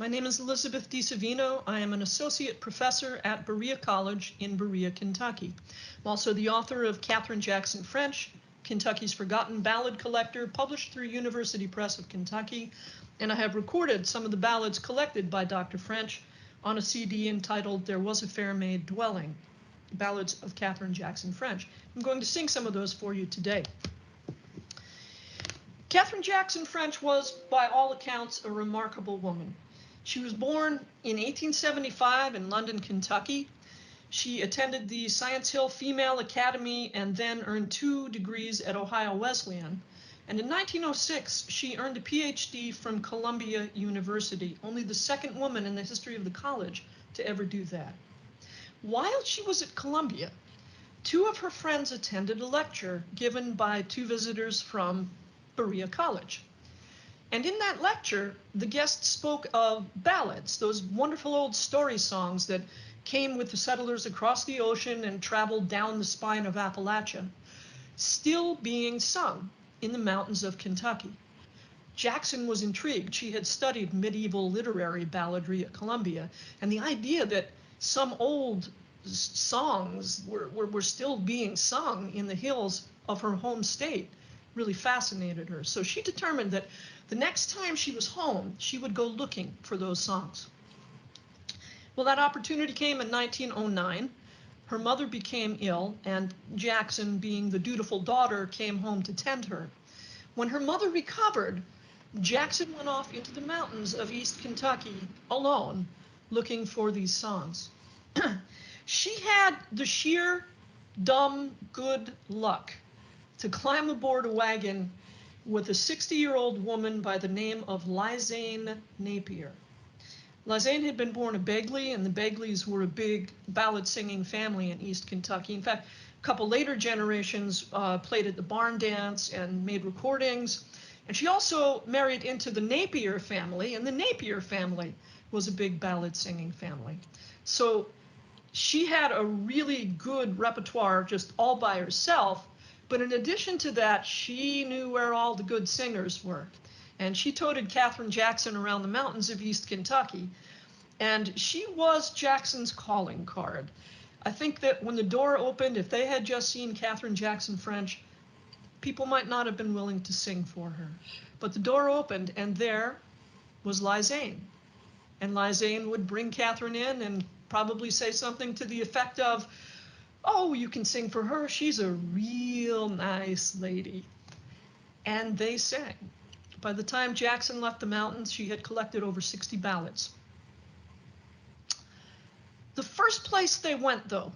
My name is Elizabeth DiSavino. I am an associate professor at Berea College in Berea, Kentucky. I'm also the author of Katherine Jackson French, Kentucky's Forgotten Ballad Collector, published through University Press of Kentucky, and I have recorded some of the ballads collected by Dr. French on a CD entitled There Was a Fair Maid Dwelling, Ballads of Katherine Jackson French. I'm going to sing some of those for you today. Katherine Jackson French was, by all accounts, a remarkable woman. She was born in 1875 in London, Kentucky. She attended the Science Hill Female Academy and then earned 2 degrees at Ohio Wesleyan. And in 1906, she earned a PhD from Columbia University, only the second woman in the history of the college to ever do that. While she was at Columbia, 2 of her friends attended a lecture given by 2 visitors from Berea College. And in that lecture, the guest spoke of ballads, those wonderful old story songs that came with the settlers across the ocean and traveled down the spine of Appalachian, still being sung in the mountains of Kentucky. Jackson was intrigued. She had studied medieval literary balladry at Columbia, and the idea that some old songs were still being sung in the hills of her home state really fascinated her. So she determined that the next time she was home, she would go looking for those songs. Well, that opportunity came in 1909. Her mother became ill, and Jackson, being the dutiful daughter, came home to tend her. When her mother recovered, Jackson went off into the mountains of East Kentucky alone, looking for these songs. She had the sheer, dumb, good luck to climb aboard a wagon with a 60-year-old woman by the name of Lizane Napier. Lizane had been born a Begley, and the Begleys were a big ballad singing family in East Kentucky. In fact, a couple later generations played at the barn dance and made recordings. And she also married into the Napier family, and the Napier family was a big ballad singing family. So she had a really good repertoire just all by herself. But in addition to that, she knew where all the good singers were. And she toted Katherine Jackson around the mountains of East Kentucky. And she was Jackson's calling card. I think that when the door opened, if they had just seen Katherine Jackson French, people might not have been willing to sing for her. But the door opened, and there was Lizane. And Lizane would bring Katherine in and probably say something to the effect of, "Oh, you can sing for her. She's a real nice lady." And they sang. By the time Jackson left the mountains, she had collected over 60 ballads. The first place they went, though,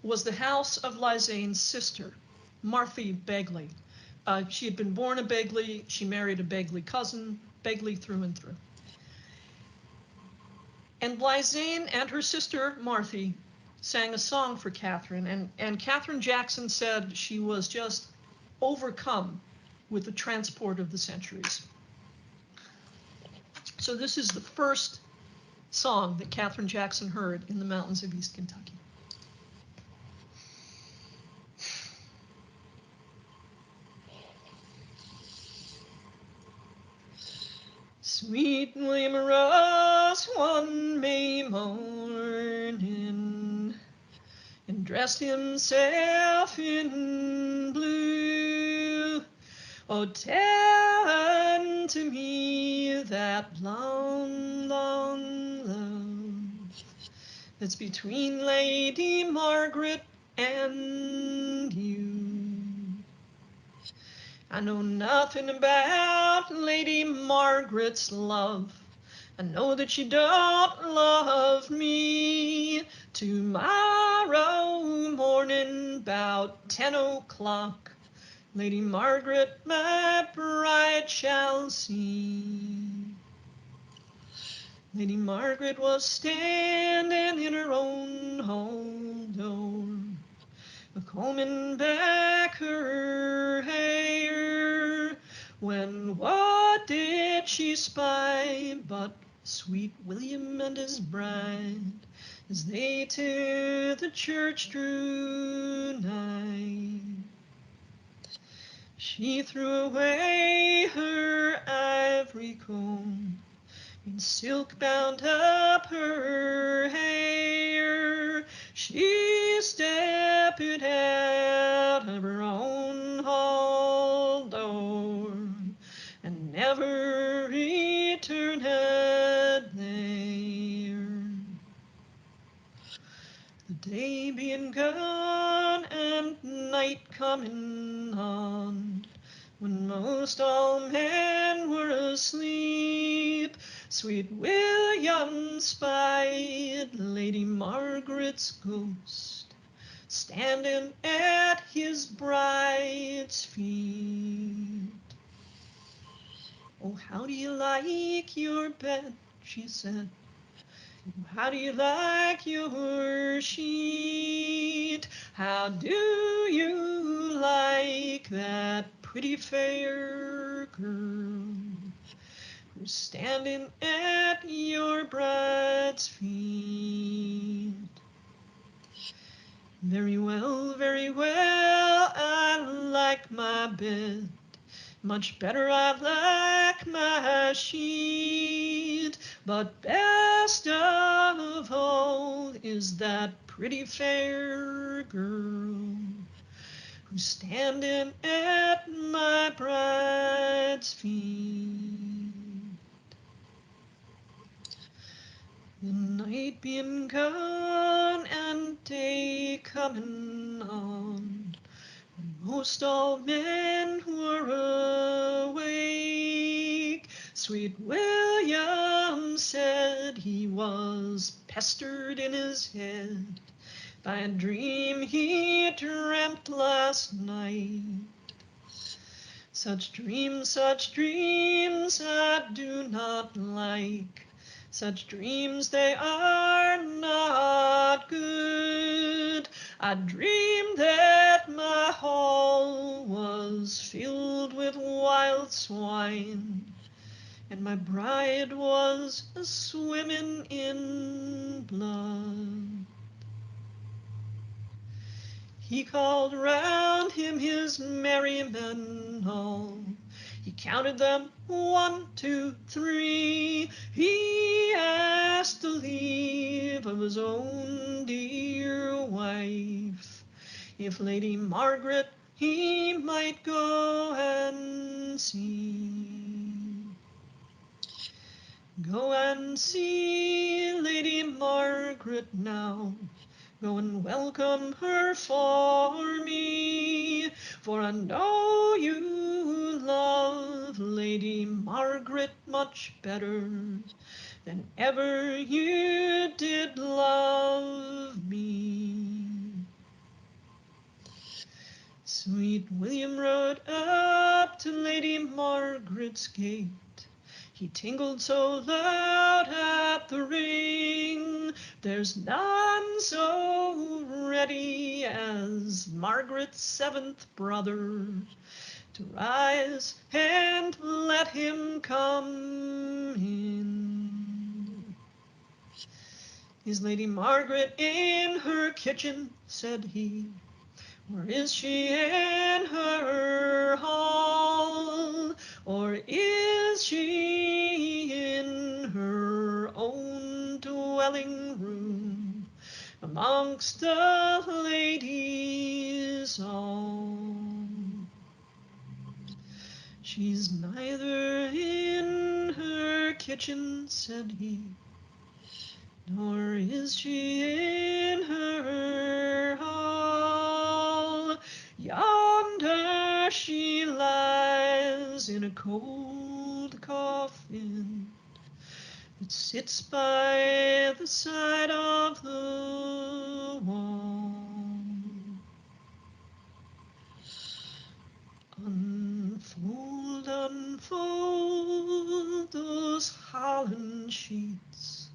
was the house of Lizane's sister, Marthy Begley. She had been born a Begley. She married a Begley cousin, Begley through and through. And Lizane and her sister, Marthy, sang a song for Katherine, and Katherine Jackson said she was just overcome with the transport of the centuries. So this is the first song that Katherine Jackson heard in the mountains of East Kentucky. Sweet William arose one May morning and dressed himself in blue. Oh, tell unto me that long, long love that's between Lady Margaret and you. I know nothing about Lady Margaret's love. I know that she don't love me. Tomorrow morning, 'bout 10 o'clock, Lady Margaret, my bride, shall see. Lady Margaret was standing in her own hall door, combing back her hair, when what did she spy but sweet William and his bride, as they to the church drew nigh. She threw away her ivory comb, In silk bound up her hair, she stepped out of her own hall door, and never returned there. The day being gone and night coming on, when most all men were asleep, sweet William spied Lady Margaret's ghost, standing at his bride's feet. "Oh, how do you like your bed?" she said. "How do you like your sheet? How do you like that pretty fair girl who's standing at your bride's feet?" Very well, I like my bed. Much better I like my sheet, but best of all is that pretty fair girl who's standing at my bride's feet. The night being gone and day coming on, most all men were awake, sweet William said he was pestered in his head by a dream he dreamt last night. Such dreams I do not like. Such dreams, they are not good. I dreamed that my hall was filled with wild swine, and my bride was a-swimming in blood. He called round him his merry men all. He counted them 1, 2, 3. He asked the leave of his own dear wife, if Lady Margaret he might go and see. "Go and see Lady Margaret now. Go and welcome her for me, for I know you love Lady Margaret much better than ever you did love me." Sweet William rode up to Lady Margaret's gate. He tingled so loud at the ring, there's none so ready as Margaret's 7th brother to rise and let him come in. "Is Lady Margaret in her kitchen?" said he. "Or is she in her hall? Or is she in her own dwelling room amongst the ladies all?" "She's neither in her kitchen," said he, "nor is she in her hall. Yonder she lies in a cold coffin that sits by the side of the wall. Unfold, unfold those holland sheets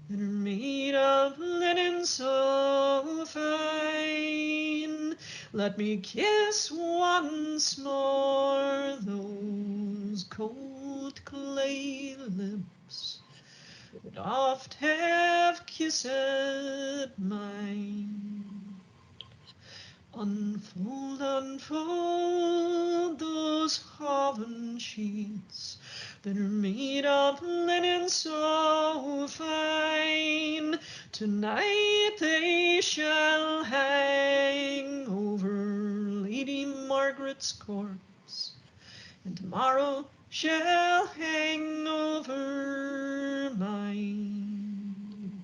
that are made of linen so fine. Let me kiss once more those cold clay lips that oft have kissed mine. Unfold, unfold those holland sheets, that are made of linen so fine. Tonight they shall hang over Lady Margaret's corpse, and tomorrow shall hang over mine.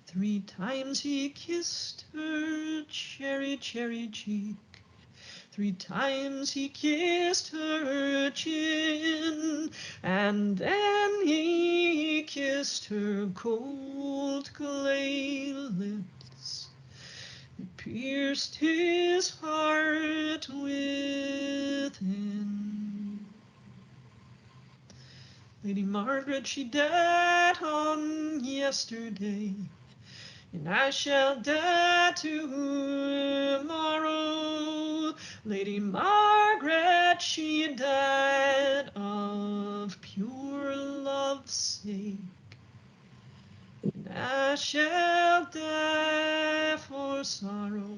3 times he kissed her cherry, cherry cheek. 3 times he kissed her chin, and then he kissed her cold clay lips, and pierced his heart within. Lady Margaret, she died on yesterday, and I shall die tomorrow. Lady Margaret, she died of pure love's sake, and I shall die for sorrow.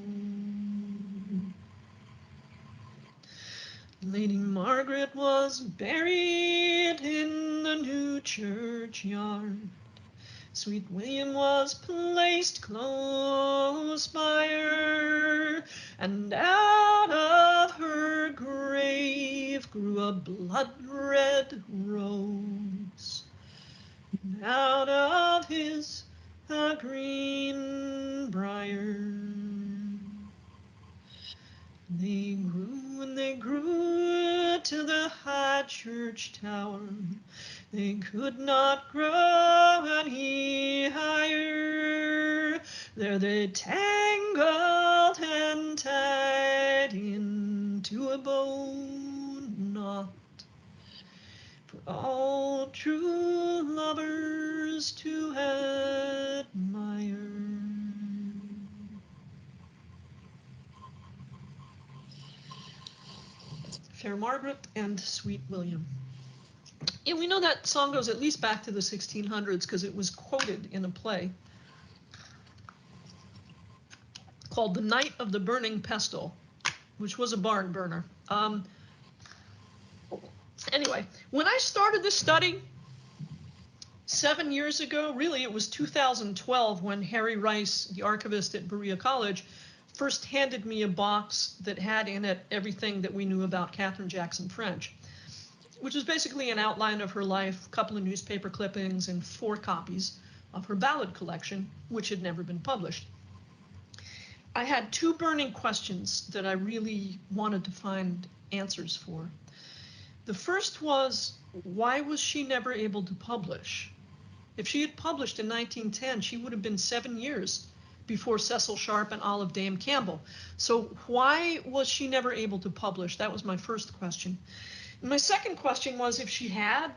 Lady Margaret was buried in the new churchyard. Sweet William was placed close by her, and out of her grave grew a blood-red rose, and out of his a green briar. They grew and they grew to the high church tower. They could not grow any higher. There they tangled and tied into a bow knot for all true lovers to admire. Fair Margaret and Sweet William. Yeah, we know that song goes at least back to the 1600s because it was quoted in a play called The Night of the Burning Pestle, which was a barn burner. Anyway, when I started this study 7 years ago, really it was 2012 when Harry Rice, the archivist at Berea College, first handed me a box that had in it everything that we knew about Katherine Jackson French, which is basically an outline of her life, a couple of newspaper clippings, and 4 copies of her ballad collection, which had never been published. I had 2 burning questions that I really wanted to find answers for. The first was, why was she never able to publish? If she had published in 1910, she would have been 7 years before Cecil Sharp and Olive Dame Campbell. So why was she never able to publish? That was my first question. And my second question was, if she had,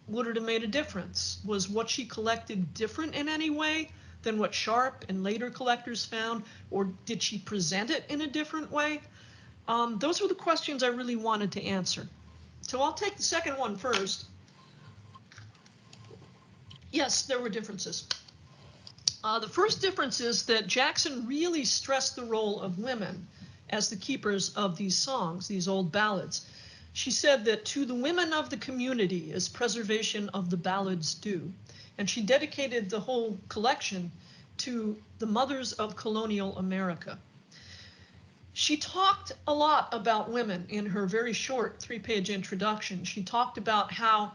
would it have made a difference? Was what she collected different in any way than what Sharp and later collectors found, or did she present it in a different way? Those were the questions I really wanted to answer. So I'll take the second one first. Yes, there were differences. The first difference is that Jackson really stressed the role of women as the keepers of these songs, these old ballads. She said that to the women of the community is preservation of the ballads due. And she dedicated the whole collection to the mothers of colonial America. She talked a lot about women in her very short 3-page introduction. She talked about how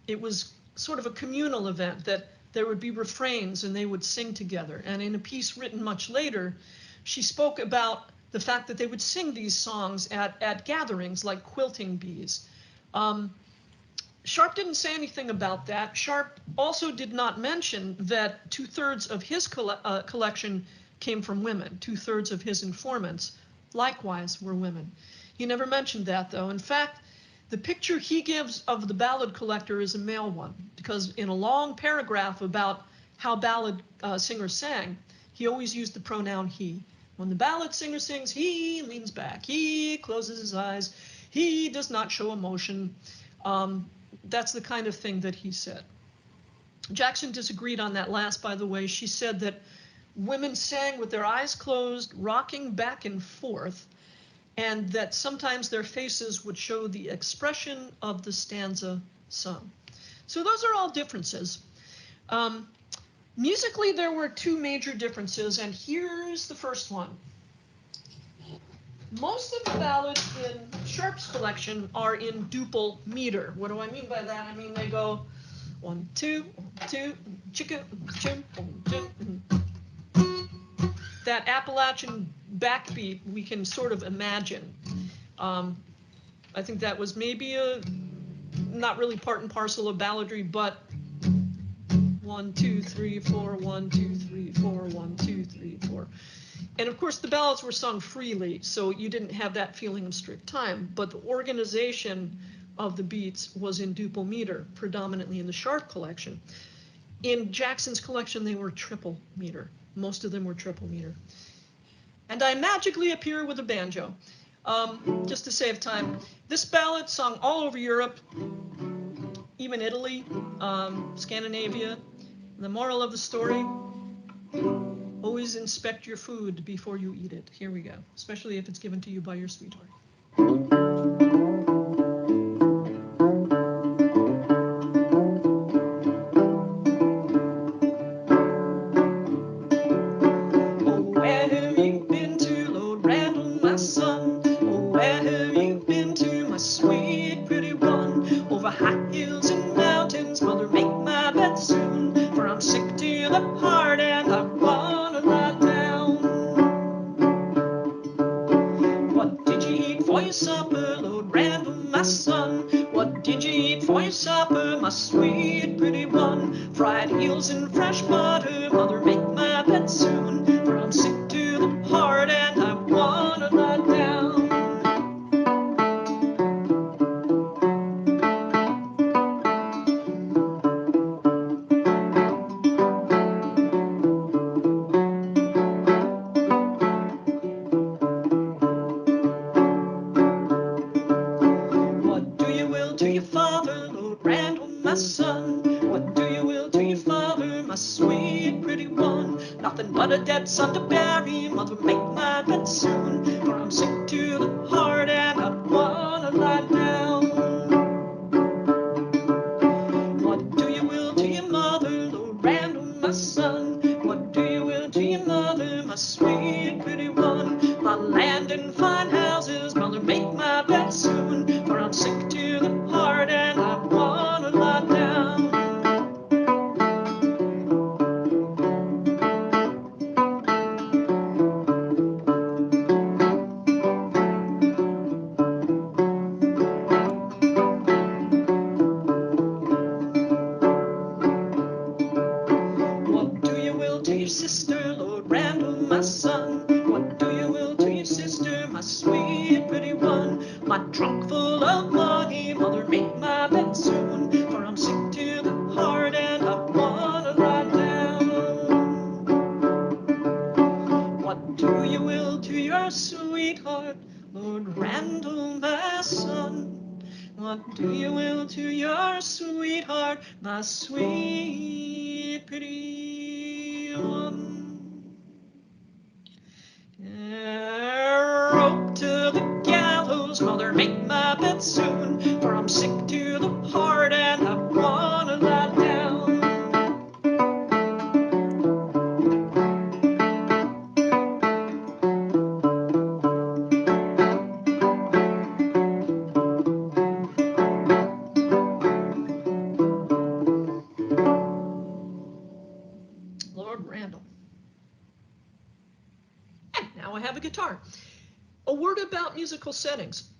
it was sort of a communal event, that there would be refrains and they would sing together. And in a piece written much later, she spoke about the fact that they would sing these songs at gatherings like quilting bees. Sharp didn't say anything about that. Sharp also did not mention that 2/3 of his collection came from women. 2/3 of his informants likewise were women. He never mentioned that, though. In fact, the picture he gives of the ballad collector is a male one, because in a long paragraph about how ballad singers sang, he always used the pronoun he. When the ballad singer sings, he leans back, he closes his eyes, he does not show emotion. That's the kind of thing that he said. Jackson disagreed on that last, by the way. She said that women sang with their eyes closed, rocking back and forth, and that sometimes their faces would show the expression of the stanza sung. So those are all differences. Musically, there were two major differences, and here's the first one. Most of the ballads in Sharp's collection are in duple meter. What do I mean by that? I mean they go 1, 2, 2, chicka, chim, chim. That Appalachian backbeat we can sort of imagine. I think that was maybe not really part and parcel of balladry, but 1, 2, 3, 4, 1, 2, 3, 4, 1, 2, 3, 4. And of course the ballads were sung freely, so you didn't have that feeling of strict time, but the organization of the beats was in duple meter, predominantly in the Sharp collection. In Jackson's collection, they were triple meter. Most of them were triple meter. And I magically appear with a banjo, just to save time. This ballad sung all over Europe, even Italy, Scandinavia. The moral of the story, always inspect your food before you eat it. Here we go, especially if it's given to you by your sweetheart. Sweet pretty one, over high hills and mountains, mother, make my bed soon, for I'm sick to the heart and I wanna lie down. What did you eat for your supper, Lord Randall, my son? What did you eat for your supper, my sweet pretty one? Fried eels and fresh butter, mother, make my bed soon, for I'm sick to the heart and I wanna lie down. Son, what do you will to your father, my sweet pretty one? Nothing but a dead son to bury, mother, make my bed soon, for I'm sick to the heart and I wanna lie down. What do you will to your mother, Lord Randall, my son? What do you will to your mother, my sweet pretty one? My land and fine houses, mother, make my bed soon, for I'm sick to the heart and I wanna lie down. Sister, Lord Randall, my son, what do you will to your sister, my sweet pretty one? My trunk full of money, mother, make my bed soon, for I'm sick to the heart and I wanna lie down. What do you will to your sweetheart, Lord Randall, my son? What do you will to your sweetheart, my sweet pretty one? Rope to the gallows, mother, make my bed soon, for I'm sick to the heart and I wanna lie down. Lord Randall. And now I have a guitar. A word about musical settings.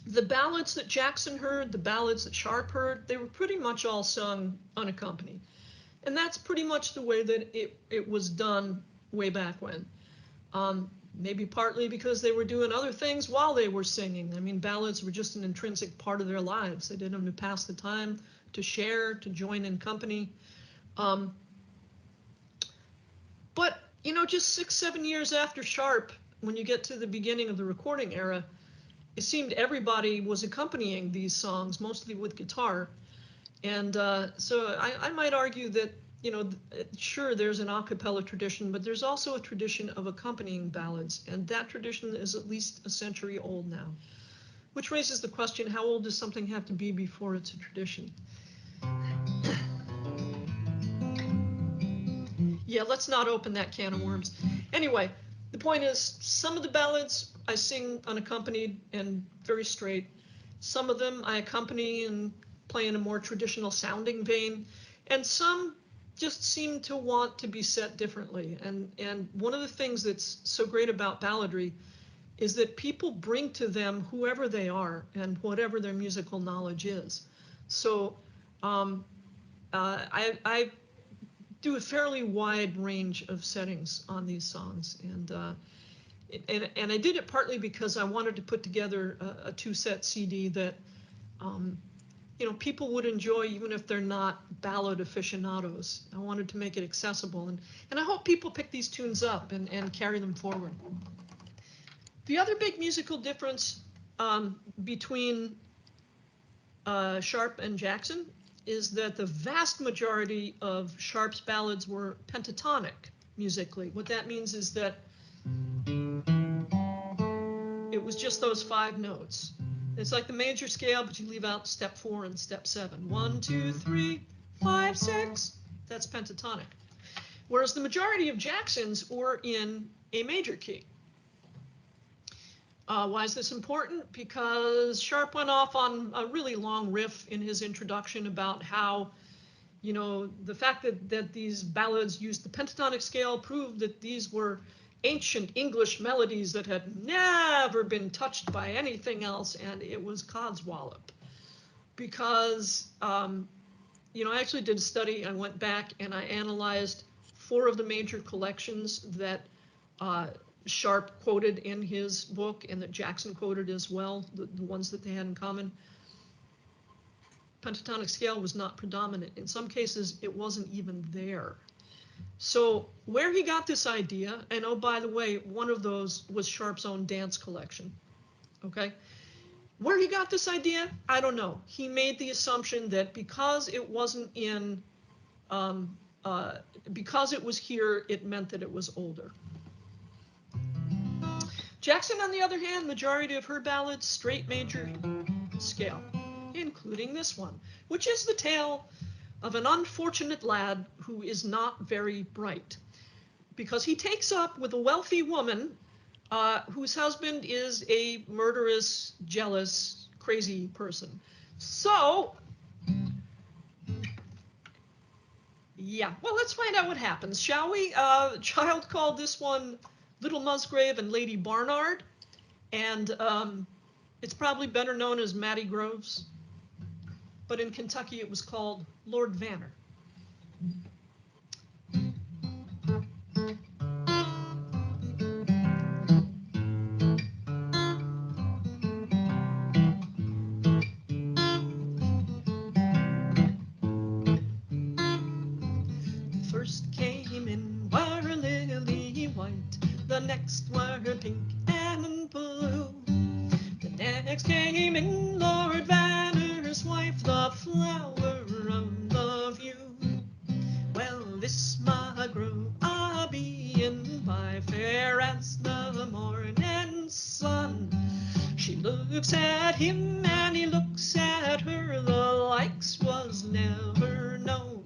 The ballads that Jackson heard, the ballads that Sharp heard, they were pretty much all sung unaccompanied. And that's pretty much the way that it was done way back when. Maybe partly because they were doing other things while they were singing. I mean, ballads were just an intrinsic part of their lives. They did them to pass the time, to share, to join in company. But, you know, just 6-7 years after Sharp, when you get to the beginning of the recording era, it seemed everybody was accompanying these songs, mostly with guitar. And so I might argue that you know, sure, there's an a cappella tradition, but there's also a tradition of accompanying ballads, and that tradition is at least a century old now. Which raises the question, how old does something have to be before it's a tradition? Yeah, let's not open that can of worms. Anyway, the point is, some of the ballads I sing unaccompanied and very straight. Some of them I accompany and play in a more traditional sounding vein. And some just seem to want to be set differently. And one of the things that's so great about balladry is that people bring to them whoever they are and whatever their musical knowledge is. So I do a fairly wide range of settings on these songs, and I did it partly because I wanted to put together a two-set CD that you know, people would enjoy even if they're not ballad aficionados. I wanted to make it accessible, and I hope people pick these tunes up and carry them forward. The other big musical difference between Sharp and Jackson is that the vast majority of Sharp's ballads were pentatonic musically. What that means is that it was just those 5 notes. It's like the major scale, but you leave out step 4 and step 7. 1, 2, 3, 5, 6. That's pentatonic. Whereas the majority of Jackson's were in A major key. Why is this important? Because Sharp went off on a really long riff in his introduction about how, you know, the fact that these ballads used the pentatonic scale proved that these were ancient English melodies that had never been touched by anything else, and it was codswallop. Because, you know, I actually did a study. I went back and I analyzed 4 of the major collections that Sharp quoted in his book and that Jackson quoted as well, the ones that they had in common. Pentatonic scale was not predominant. In some cases, it wasn't even there. So where he got this idea, and oh, by the way, one of those was Sharp's own dance collection, okay? Where he got this idea, I don't know. He made the assumption that because it wasn't in, because it was here, it meant that it was older. Jackson, on the other hand, majority of her ballads, straight major scale, including this one, which is the tale of an unfortunate lad who is not very bright, because he takes up with a wealthy woman whose husband is a murderous, jealous, crazy person. So, yeah, well, let's find out what happens, shall we? Child called this one Little Musgrave and Lady Barnard, and it's probably better known as Mattie Groves, but in Kentucky it was called Lord Vanner. First came in were lily white, the next were pink and blue. The next came in Lord Vanner's wife, the flower of the view. Well, this Musgrave being by fair as the morning sun. She looks at him and he looks at her, the likes was never known.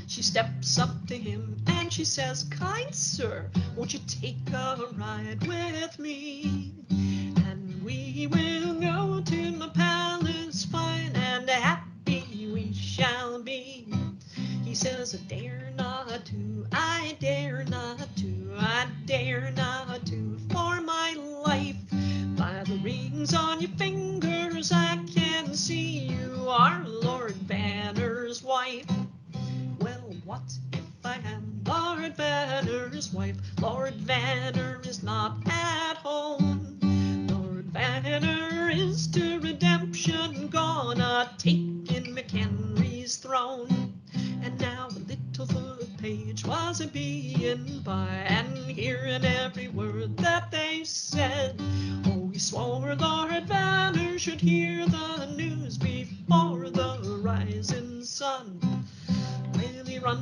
She steps up to him and she says, "Kind sir, won't you take a ride with me? And we will go to the palace fine, and happy we shall be." He says, "I dare not to, I dare not to, I dare not to, for my life. By the rings on your fingers I can see you are Lord Vanner's wife." Well, what if I am Lord Vanner's wife? Lord Vanner is not at home. Lord Vanner is to redemption gone, a-taking McHenry's throne. And now a little foot page was a-being by, and hearing every word that they said. Oh, he swore Lord Vanner should hear the news before the rising sun. Well, he run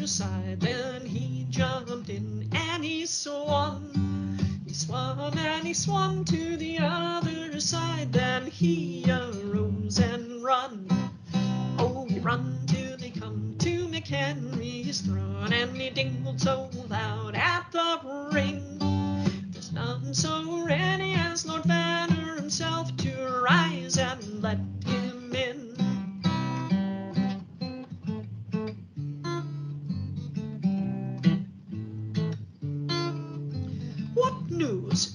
side. Then he jumped in and he swum. He swam and he swum to the other side. Then he arose and run. Oh, he run till he come to McHenry's throne, and he dingled so loud at the ring. There's none so ready as Lord Vanner himself to rise and let him in.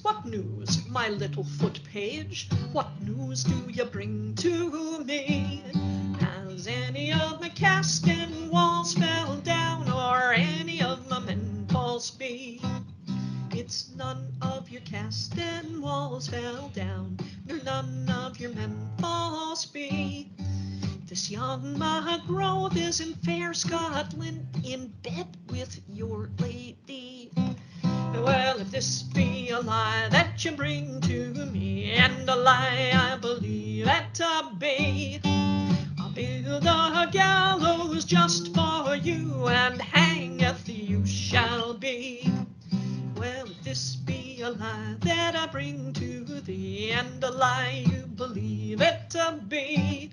What news, my little foot page? What news do you bring to me? Has any of my casting walls fell down, or any of my men false be? It's none of your casting walls fell down, nor none of your men false be. This young Magrove is in fair Scotland, in bed with your lady. Well, if this be a lie that you bring to me, and a lie I believe it to be, I'll build a gallows just for you, and hangeth you shall be. Well, if this be a lie that I bring to thee, and a lie you believe it to be,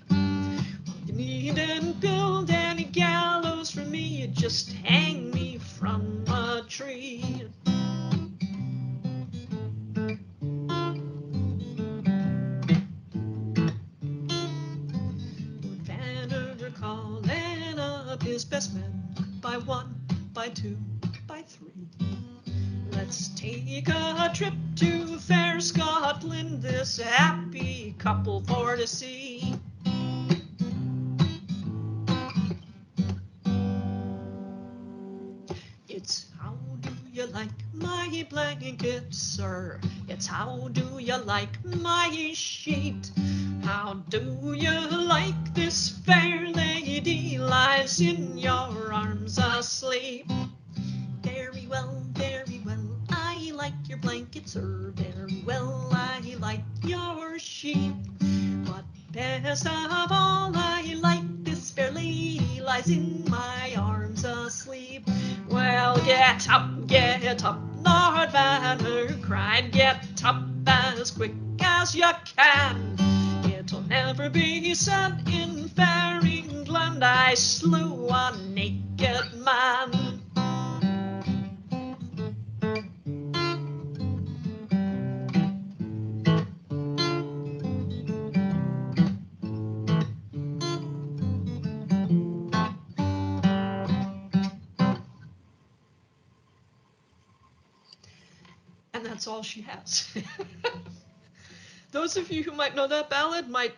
you needn't build any gallows for me, just hang me from a tree. Lord Vanner calling up his best men, by one, by two, by three. Let's take a trip to fair Scotland, this happy couple for to see. It's how do you like my blanket, sir? It's how do you like my sheet? How do you like this fair lady lies in your arms asleep? Very well, I like your blanket, sir. Very well, I like your sheep. But best of all, I like this fair lady lies in my arms asleep. Well, get up, Lord Vanner cried. Get up as quick as you can. It'll never be said in fair England I slew a naked man. And that's all she has. Those of you who might know that ballad might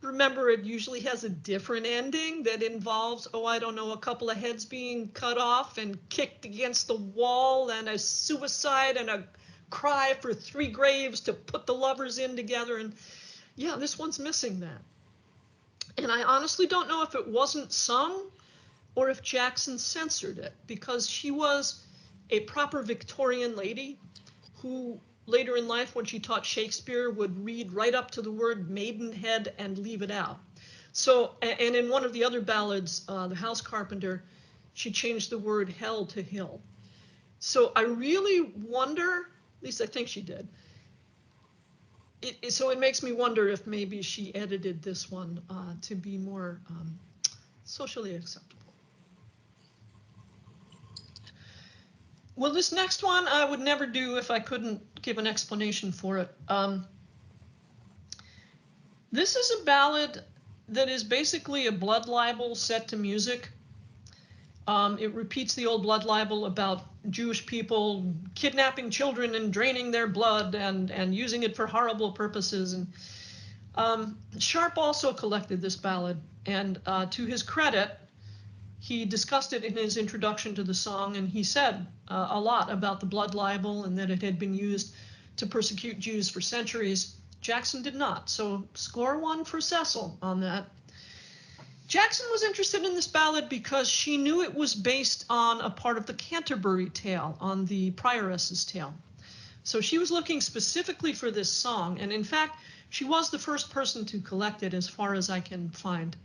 remember it usually has a different ending that involves, oh, I don't know, a couple of heads being cut off and kicked against the wall, and a suicide and a cry for 3 graves to put the lovers in together. And yeah, this one's missing that. And I honestly don't know if it wasn't sung or if Jackson censored it, because she was a proper Victorian lady who later in life, when she taught Shakespeare, would read right up to the word maidenhead and leave it out. So, and in one of the other ballads, The House Carpenter, she changed the word hell to hill. So I really wonder, at least I think she did. So it makes me wonder if maybe she edited this one to be more socially acceptable. Well, this next one I would never do if I couldn't give an explanation for it. This is a ballad that is basically a blood libel set to music. It repeats the old blood libel about Jewish people kidnapping children and draining their blood and using it for horrible purposes. And Sharp also collected this ballad, and to his credit, he discussed it in his introduction to the song, and he said a lot about the blood libel and that it had been used to persecute Jews for centuries. Jackson did not, so score 1 for Cecil on that. Jackson was interested in this ballad because she knew it was based on a part of the Canterbury Tale, on the Prioress's Tale. So she was looking specifically for this song, and in fact, she was the first person to collect it as far as I can find.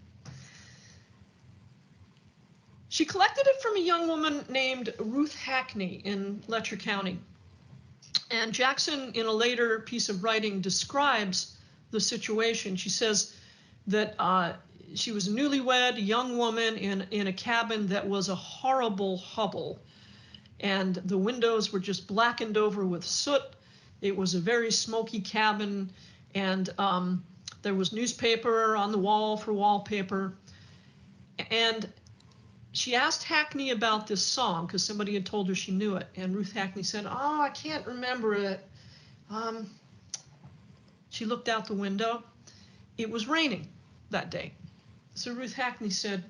She collected it from a young woman named Ruth Hackney in Letcher County. And Jackson, in a later piece of writing, describes the situation. She says that she was a newlywed young woman in a cabin that was a horrible hovel. And the windows were just blackened over with soot. It was a very smoky cabin, and there was newspaper on the wall for wallpaper. And she asked Hackney about this song because somebody had told her she knew it. And Ruth Hackney said, "Oh, I can't remember it." She looked out the window. It was raining that day. So Ruth Hackney said,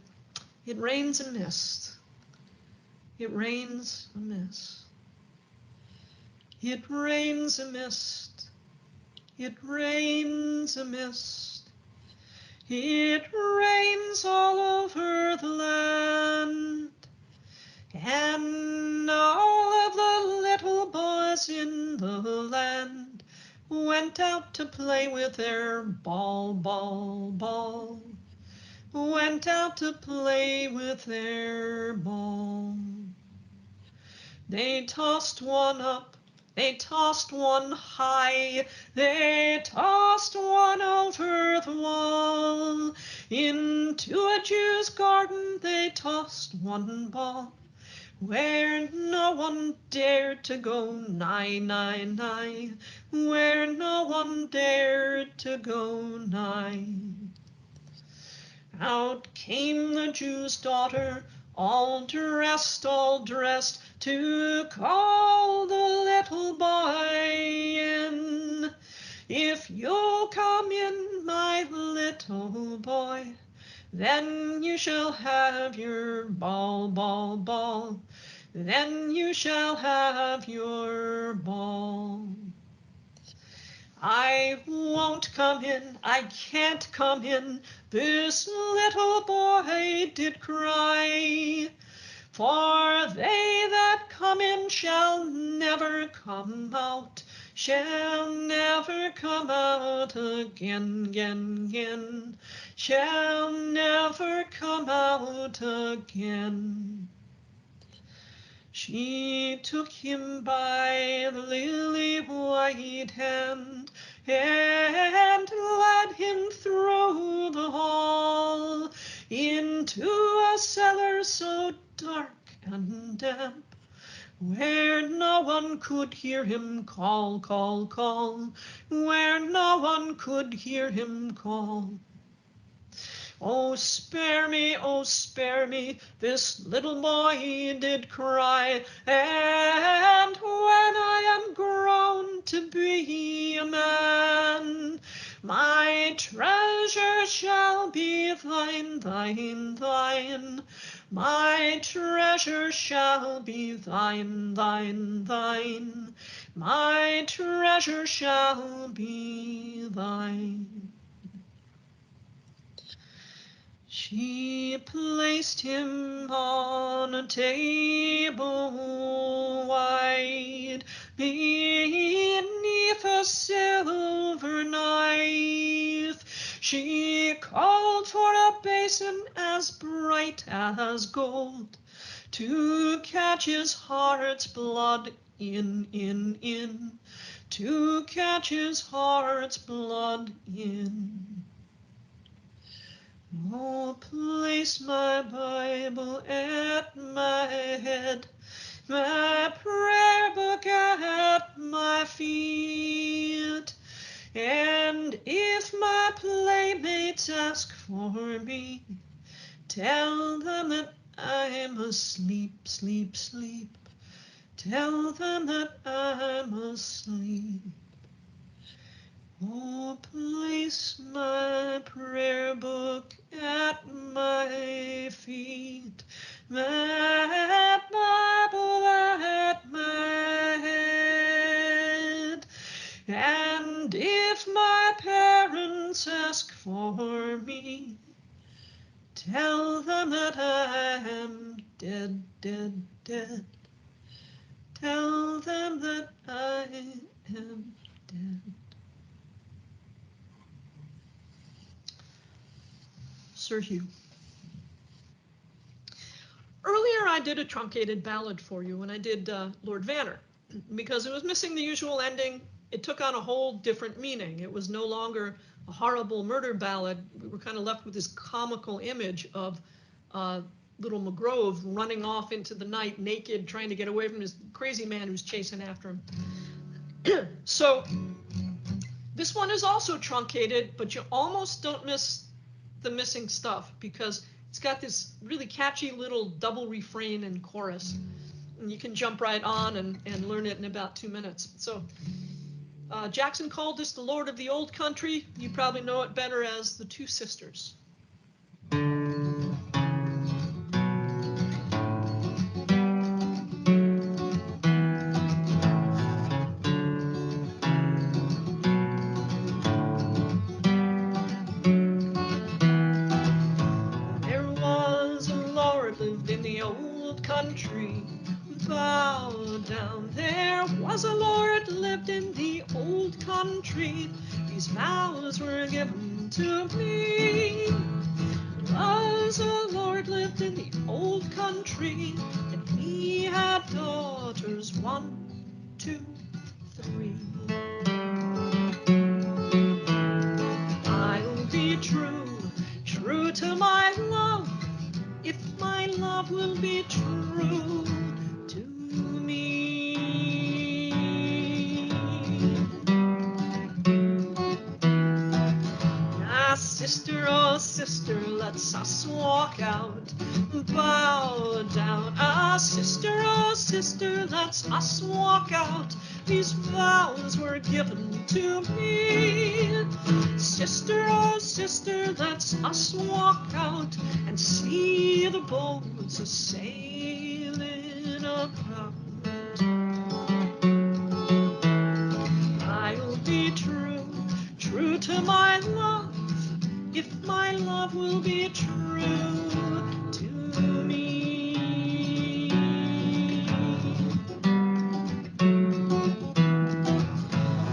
"It rains a mist. It rains a mist. It rains a mist. It rains a mist. It rains all over the land. And all of the little boys in the land went out to play with their ball, ball, ball. Went out to play with their ball. They tossed one up, they tossed one high, they tossed one over the wall. Into a Jew's garden they tossed one ball, where no one dared to go nigh, nigh, nigh, where no one dared to go nigh. Out came the Jew's daughter, all dressed, to call the little boy in. If you'll come in, my little boy, then you shall have your ball, ball, ball. Then you shall have your ball. I won't come in, I can't come in, this little boy did cry. For they that come in shall never come out, shall never come out again, again, again, shall never come out again. She took him by the lily white hand and led him through the hall into a cellar so dark and damp, where no one could hear him call, call, call, where no one could hear him call. Oh, spare me, this little boy did cry, and when I am grown to be a man, my treasure shall be thine, thine, thine. My treasure shall be thine, thine, thine. My treasure shall be thine. She placed him on a table wide, beneath a silver knife. She called for a basin as bright as gold, to catch his heart's blood in, to catch his heart's blood in. Oh, place my Bible at my head, my prayer book at my feet. And if my playmates ask for me, tell them that I'm asleep, sleep, sleep. Tell them that I'm asleep. Oh, place my prayer book at my feet, my Bible at my head. And if my parents ask for me, tell them that I am dead, dead, dead. Tell them that I am dead. Sir Hugh. did a truncated ballad for you when I did Lord Vanner, because it was missing the usual ending. It took on a whole different meaning. It was no longer a horrible murder ballad. We were kind of left with this comical image of little McGrove running off into the night naked, trying to get away from this crazy man who's chasing after him. So this one is also truncated, but you almost don't miss the missing stuff because it's got this really catchy little double refrain and chorus. And you can jump right on and learn it in about 2 minutes. So Jackson called this the Lord of the Old Country. You probably know it better as the Two Sisters. There was a Lord lived in the old country. Bow down. There was a Lord lived in the old country. These vows were given to me. Was a Lord lived in the old country, and he had daughters 1, 2, 3. I'll be true, true to my love, if my love will be true to me. Ah, sister, oh sister, let's us walk out, bow down. Ah, sister, oh sister, let's us walk out. These vows were given to me. Sister, oh sister, let's us walk out and see the boats a-sailing about. I'll be true, true to my love, if my love will be true to me.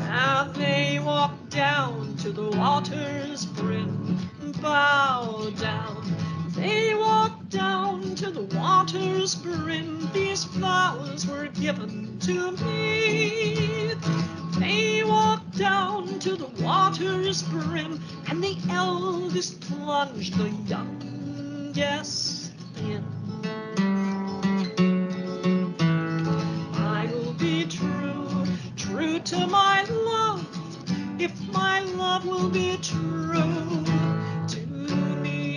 Now they walk down to the water's brim, bow down. They walk down to the water's brim. These vows were given to me. They walked down to the water's brim, and the eldest plunged the youngest in. I'll be true, true to my love, if my love will be true to me.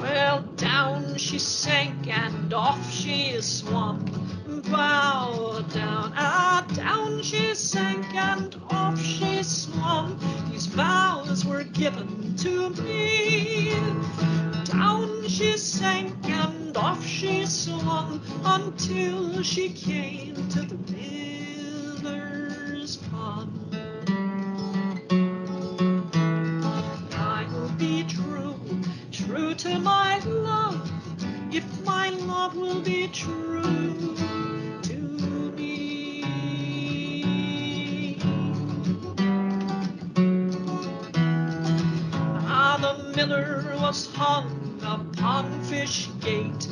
Well, down she sank and off she swum, bow down. Ah, down she sank and off she swum. These vows were given to me. Down she sank and off she swum until she came to the miller's pond. I'll be true, true to my love, if my love will be true to me. Ah, the miller was hung upon Fish Gate,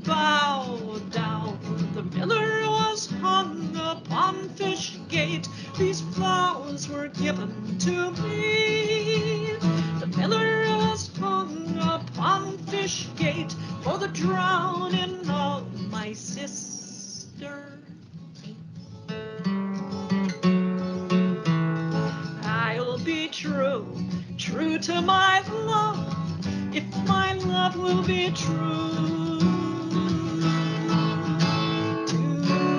bow down. The miller was hung upon Fish Gate. These vows were given to me. The miller was hung upon Fish Gate for the drowning of my sister. I'll be true, true to my love, if my love will be true to me.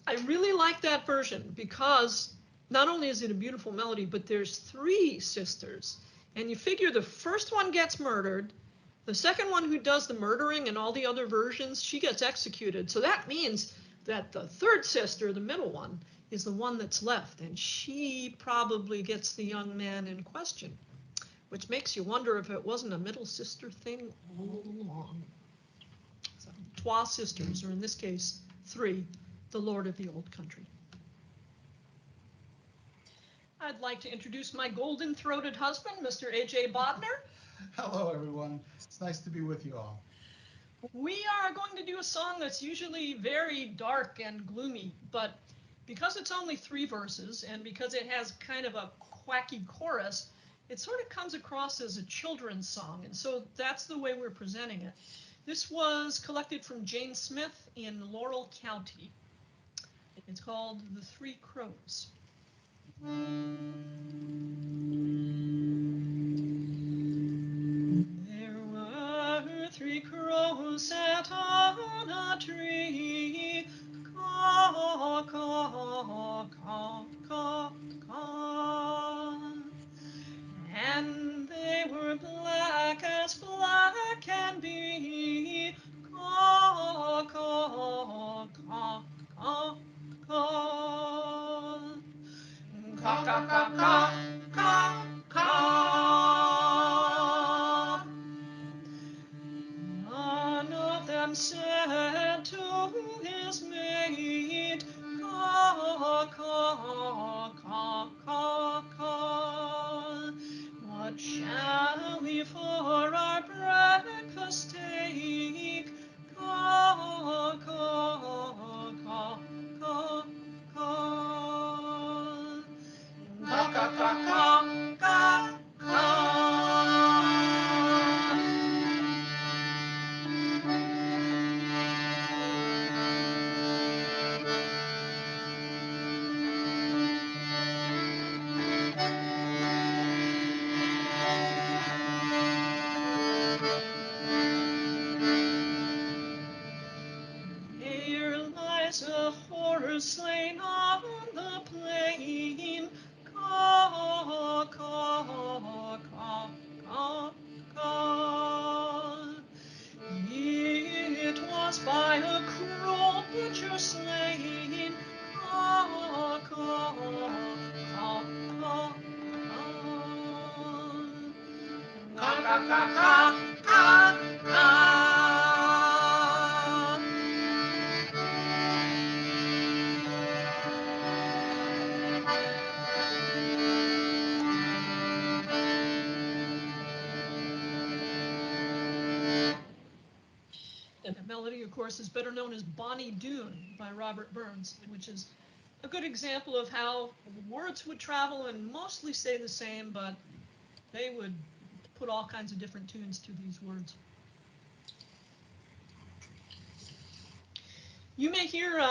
I really like that version because not only is it a beautiful melody, but there's 3 sisters. And you figure the first one gets murdered, the second one who does the murdering and all the other versions, she gets executed. So that means that the third sister, the middle one, is the one that's left, and she probably gets the young man in question, which makes you wonder if it wasn't a middle sister thing all along. So, 3 sisters, or in this case, 3, the Lord of the Old Country. I'd like to introduce my golden-throated husband, Mr. A.J. Bodnar. Hello, everyone. It's nice to be with you all. We are going to do a song that's usually very dark and gloomy, but because it's only 3 verses and because it has kind of a quacky chorus, it sort of comes across as a children's song, and so that's the way we're presenting it. This was collected from Jane Smith in Laurel County. It's called The 3 Crows. There were 3 crows sat on a tree, caw, caw, caw, caw, caw. And they were black as black can be, caw, caw, caw, caw, caw. Caw, caw, caw, caw, caw, caw. One of them said to his mate, caw, caw, caw, caw, caw. What shall we for our breakfast take? Caw, caw, caw, caw, caw. Caw, caw, caw, caw, caw, caw. Here lies a horse slain on the plain. Caw, caw, caw, caw, caw. It was by a cruel butcher slain. Caw, caw, caw, caw, caw. Caw, caw, caw, caw, caw, caw. And the melody, of course, is better known as Bonnie Doon by Robert Burns, which is a good example of how words would travel and mostly stay the same, but they would put all kinds of different tunes to these words. You may hear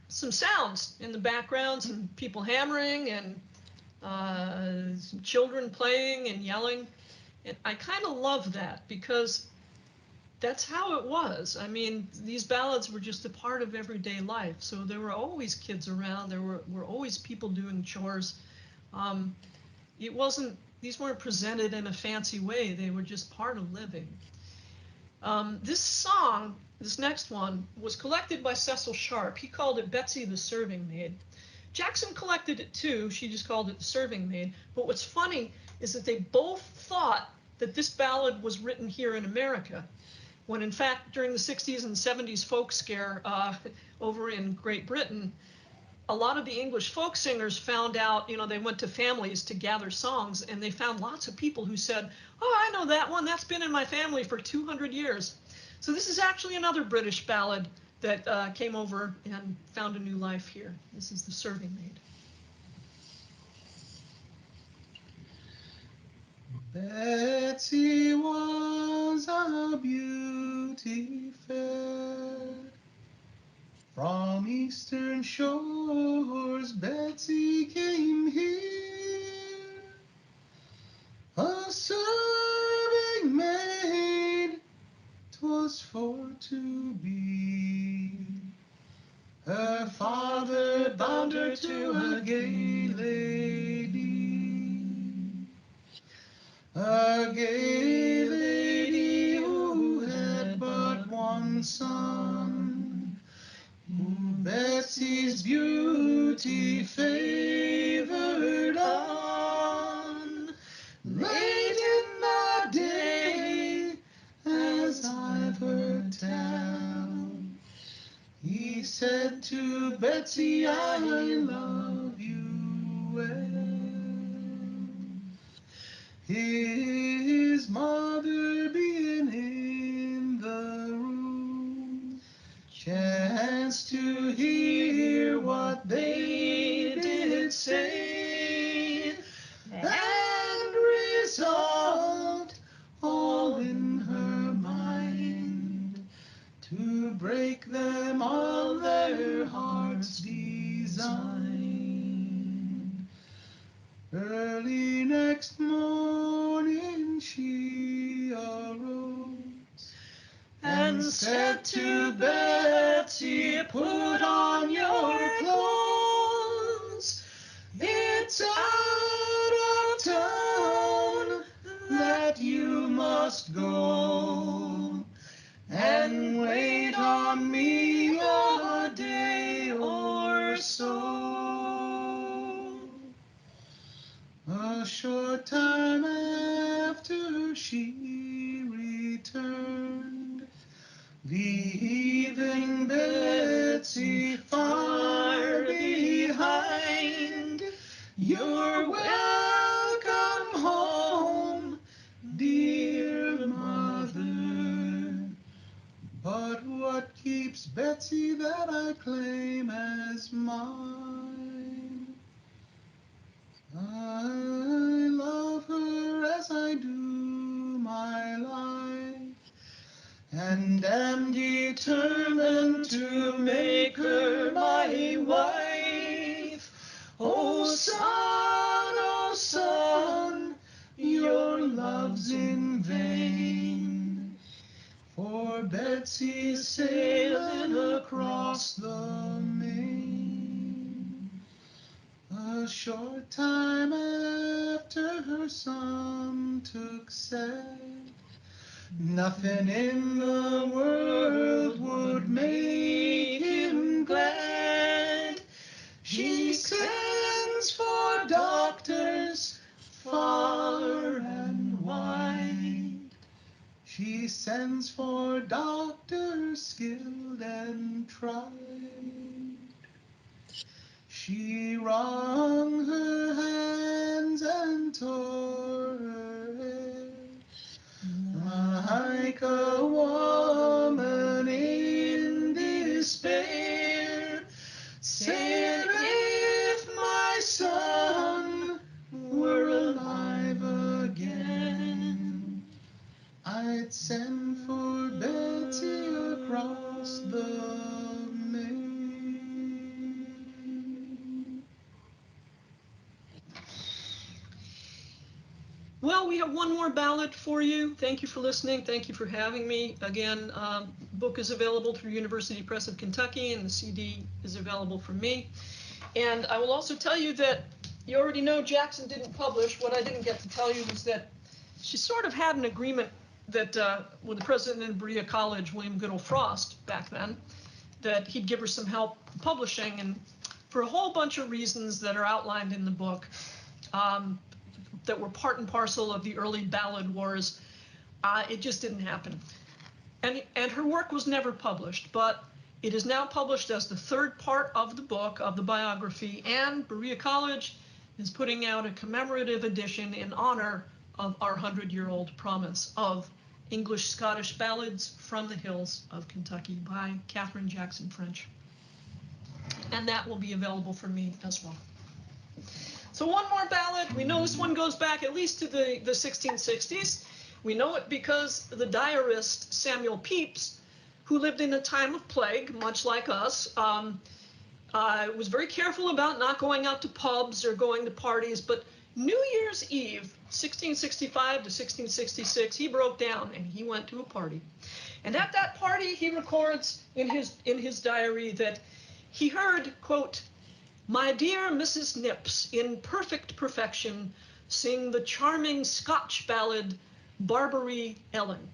some sounds in the background, some people hammering and some children playing and yelling. And I kind of love that because that's how it was. I mean, these ballads were just a part of everyday life. So there were always kids around. There were always people doing chores. It wasn't, these weren't presented in a fancy way. They were just part of living. This song, this next one, was collected by Cecil Sharp. He called it Betsy the Serving Maid. Jackson collected it too. She just called it The Serving Maid. But what's funny is that they both thought that this ballad was written here in America, when in fact during the 60s and 70s folk scare over in Great Britain, a lot of the English folk singers found out, they went to families to gather songs, and they found lots of people who said, oh, I know that one, that's been in my family for 200 years. So this is actually another British ballad that came over and found a new life here. This is The Serving Maid. Betsy was a beauty fair. From eastern shores Betsy came here, a serving maid 'twas for to be. Her father bound her to a gay lady, a gay lady who had but one son, who Betsy's beauty favored on. Late in the day, as I've heard tell, he said to Betsy, I love you well. His mother being in the room chanced to hear what they did say, and resolved all in her mind to break them all their heart's design. Early next morning she arose and said to Betsy, put on your clothes. It's out of town that you must go, and wait on me a day or so. A short time after she returned, leaving Betsy far behind. You're welcome home, dear mother. But what keeps Betsy that I claim as mine? I love her as I do my life, and am determined to make her my wife. Oh son, your love's in vain, for Betsy's sailing across the main. A short time after her son took set, nothing in the world would make him glad. She sends for doctors far and wide. She sends for doctors skilled and tried. She wrung her hands and tore her hair like a woman in despair, saying, if my son were alive again, I'd send for Betsy across the main. Well, we have one more ballad for you. Thank you for listening. Thank you for having me. Again, book is available through University Press of Kentucky, and the CD is available from me. And I will also tell you that you already know Jackson didn't publish. What I didn't get to tell you was that she sort of had an agreement that with the president of Berea College, William Goodall Frost, back then, that he'd give her some help publishing. And for a whole bunch of reasons that are outlined in the book, that were part and parcel of the early ballad wars, it just didn't happen. And her work was never published, but it is now published as the third part of the book, of the biography, and Berea College is putting out a commemorative edition in honor of our 100-year-old promise of English-Scottish ballads from the hills of Kentucky by Katherine Jackson French. And that will be available for me as well. So one more ballad. We know this one goes back at least to the 1660s. We know it because the diarist Samuel Pepys, who lived in a time of plague, much like us, was very careful about not going out to pubs or going to parties. But New Year's Eve, 1665 to 1666, he broke down and he went to a party. And at that party, he records in his diary that He heard, quote, "My dear Mrs. Nips, in perfect perfection, sing the charming Scotch ballad, Barbary Ellen."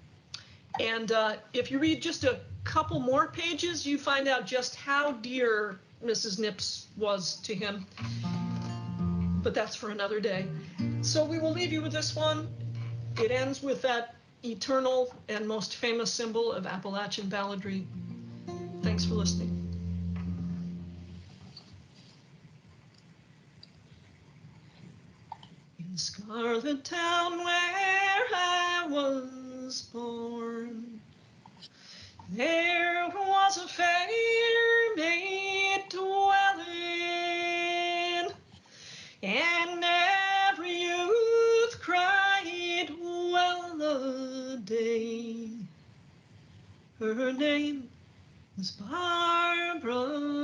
And if you read just a couple more pages, you find out just how dear Mrs. Nips was to him. But that's for another day. So we will leave you with this one. It ends with that eternal and most famous symbol of Appalachian balladry. Thanks for listening. In Scarlet Town, where I was born, there was a fair maid dwelling, and every youth cried, well a day. Her name was Barbara.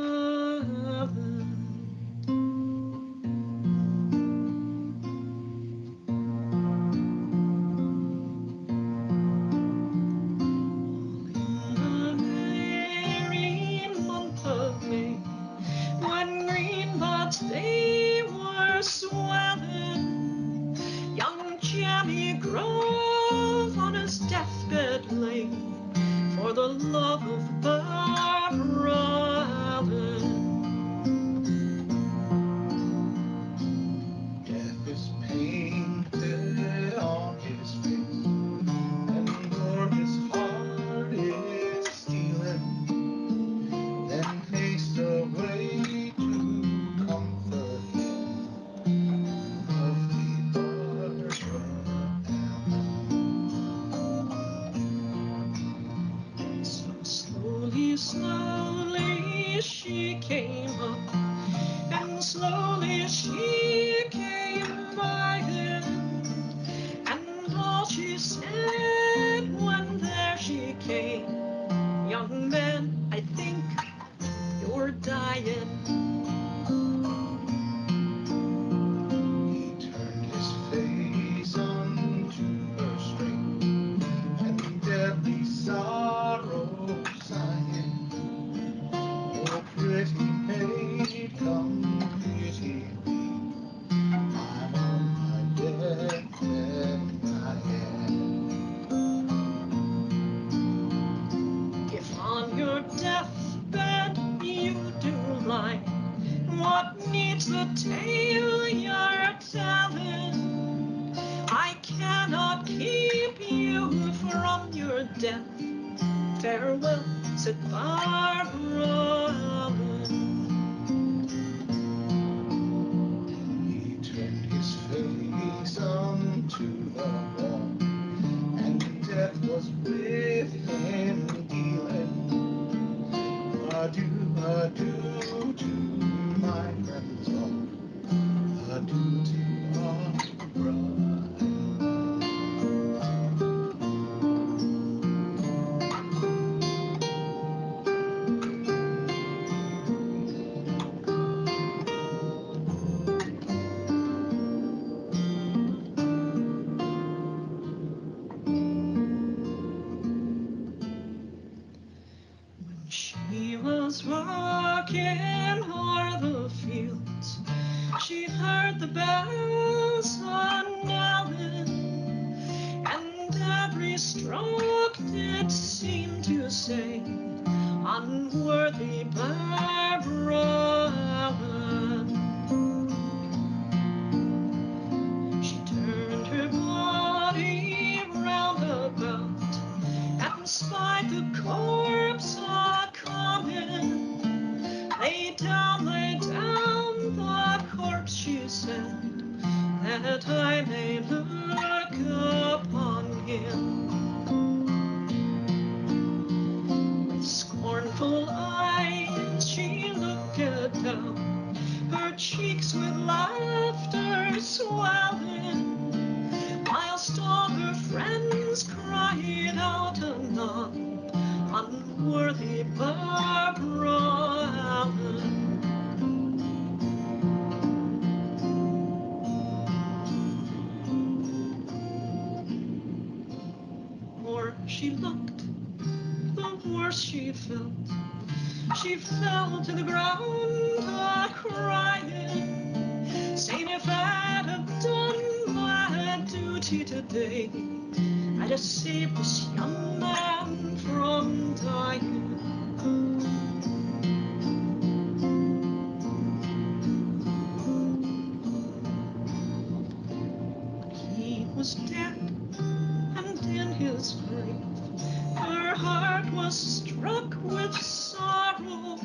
When green buds they were swelling, young Jammy Grove on his deathbed lay for the love of Barbara Allen. Death is painted on his face, and for his heart is stealing. Then haste away to comfort him, lovely Barbara Allen. So slowly, slowly she came up, and slowly she came by him, and all she said when there she came, young man, I think you're dying. He turned his face unto her straight, and deadly sorrow sighing. Oh, pretty maid, come pity me, I'm on my deathbed lying. If on your deathbed you do lie, what needs the tale you're telling? I cannot keep you from your death. Farewell, said Barbara Allen. He turned his face unto the wall, and death was with him dealing. Adieu, adieu to my friends all, adieu to Barbara Allen. When she was walking o'er the fields, she heard the bells on Ellen, and every stroke did seem to say, unworthy Barbara Allen. She turned her body round about, and spied the corpse a-comin'. Lay down, the corpse, she said, that I may look upon him. With scornful eyes she looked down, her cheeks with laughter swelling, whilst all her friends cried out anon, unworthy Barbara Allen. The more she looked, the worse she felt. She fell to the ground crying, saying if I'd have done my duty today, I'd have saved this young man from dying. He was dead, and in his grave her heart was struck with sorrow.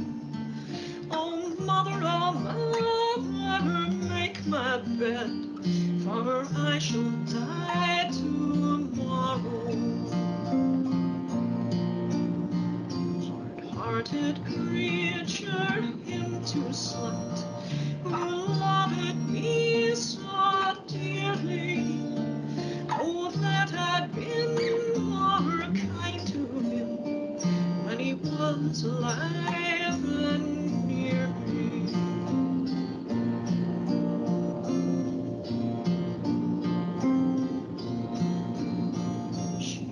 Oh mother, make my bed, for I shall die tomorrow. Hard-hearted creature, him to slight, who loved me so dearly. Oh, that I'd been more kind to him when he was alive and near me. She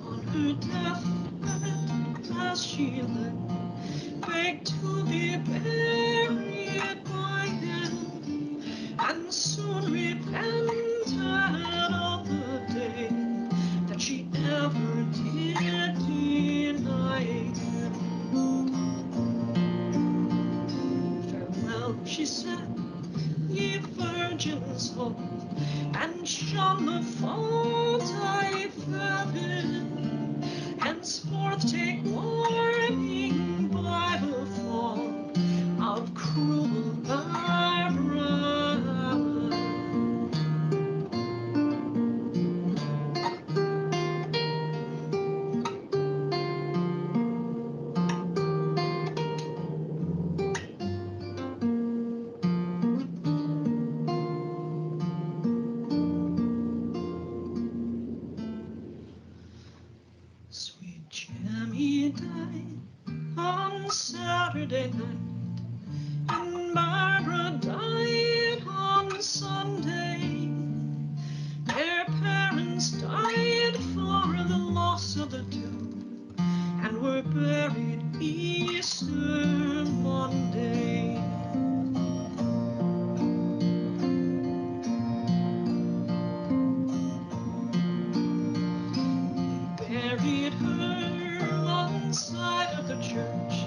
on her deathbed as she lay begged to be buried by him, and soon repented of the day that she ever did deny him. Farewell, she said, ye virgins hold, and shun the fault I feathered. Henceforth take warning by the fall of cruel Barbara. Sweet Jemmy died on Saturday night, and Barbara died on Sunday. Their parents died for the loss of the two, and were buried Easter Monday. Buried her one side of the church,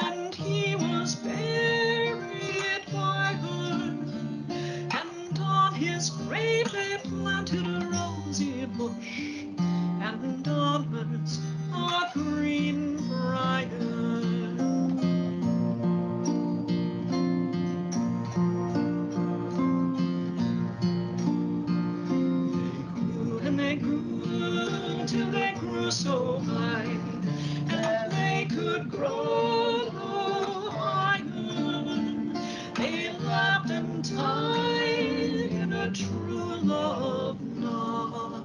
and he was buried by her. And on his grave they planted a rosy bush, and on hers a green briar. And they grew till they grew so high, and they could grow no higher. They laughed and tied in a true love knot.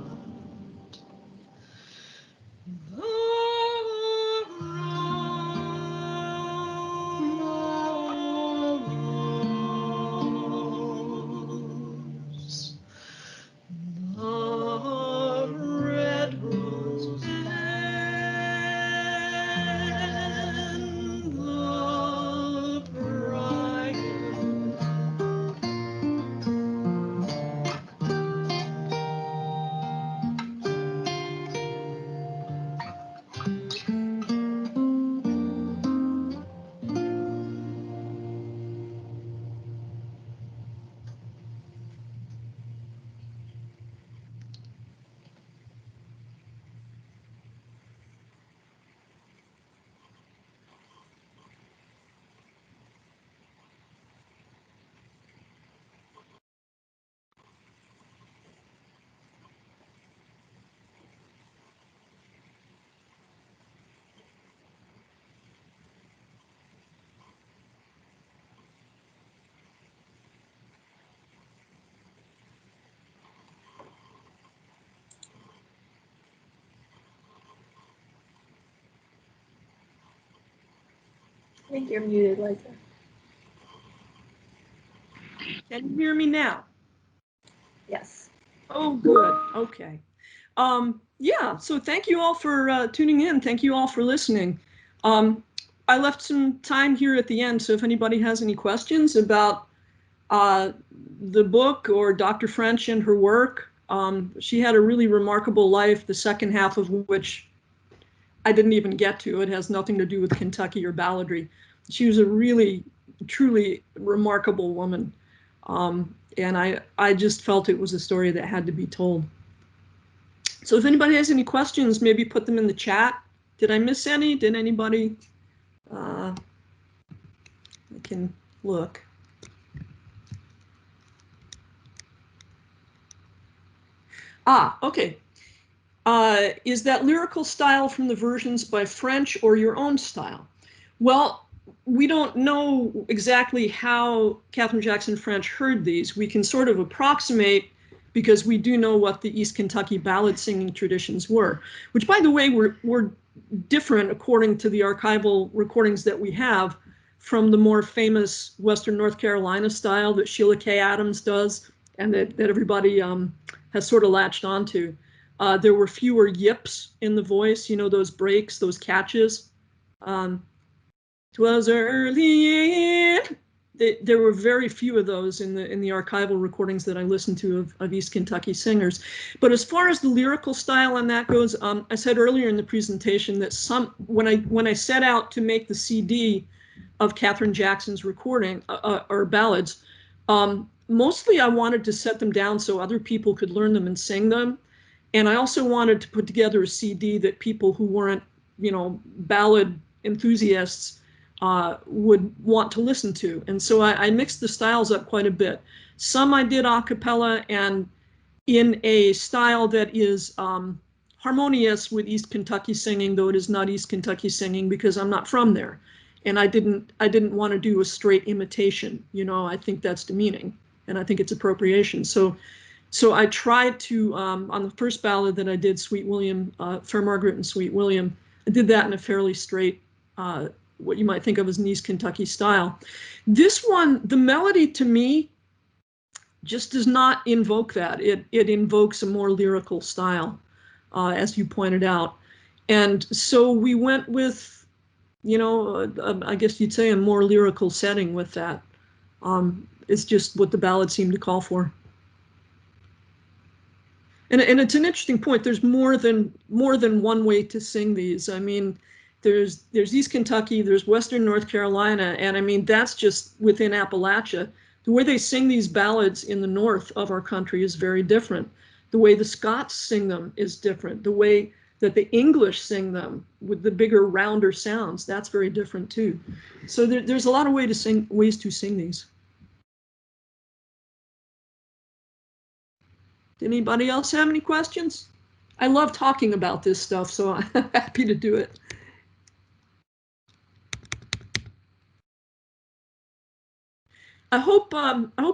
The rose, the red rose, and the briar. I think you're muted, Liza. Can you hear me now? Yes. Oh, good. Okay. Yeah, so thank you all for tuning in. Thank you all for listening. I left some time here at the end, so if anybody has any questions about the book or Dr. French and her work, she had a really remarkable life, the second half of which I didn't even get to. It has nothing to do with Kentucky or balladry. She was a really, truly remarkable woman. And I just felt it was a story that had to be told. So if anybody has any questions, maybe put them in the chat. Did I miss any? Did anybody? I can look. Okay. Is that lyrical style from the versions by French or your own style? Well, we don't know exactly how Katherine Jackson French heard these. We can sort of approximate because we do know what the East Kentucky ballad singing traditions were, which, by the way, were different according to the archival recordings that we have from the more famous Western North Carolina style that Sheila K. Adams does and that everybody has sort of latched onto. There were fewer yips in the voice, you know, those breaks, those catches. 'Twas early in. There were very few of those in the archival recordings that I listened to of East Kentucky singers. But as far as the lyrical style on that goes, I said earlier in the presentation that when I set out to make the CD of Katherine Jackson's recording or ballads, mostly I wanted to set them down so other people could learn them and sing them. And I also wanted to put together a CD that people who weren't, you know, ballad enthusiasts would want to listen to. And so I mixed the styles up quite a bit. Some I did a cappella and in a style that is harmonious with East Kentucky singing, though it is not East Kentucky singing because I'm not from there. And I didn't want to do a straight imitation. You know, I think that's demeaning and I think it's appropriation. So I tried to, on the first ballad that I did, Sweet William, Fair Margaret and Sweet William, I did that in a fairly straight, what you might think of as an East Kentucky style. This one, the melody to me just does not invoke that. It invokes a more lyrical style, as you pointed out. And so we went with, you know, I guess you'd say a more lyrical setting with that. It's just what the ballad seemed to call for. And it's an interesting point. There's more than one way to sing these. I mean, there's East Kentucky, there's Western North Carolina, and I mean, that's just within Appalachia. The way they sing these ballads in the north of our country is very different. The way the Scots sing them is different. The way that the English sing them with the bigger, rounder sounds, that's very different too. So there's a lot of ways to sing these. Anybody else have any questions? I love talking about this stuff, so I'm happy to do it. I hope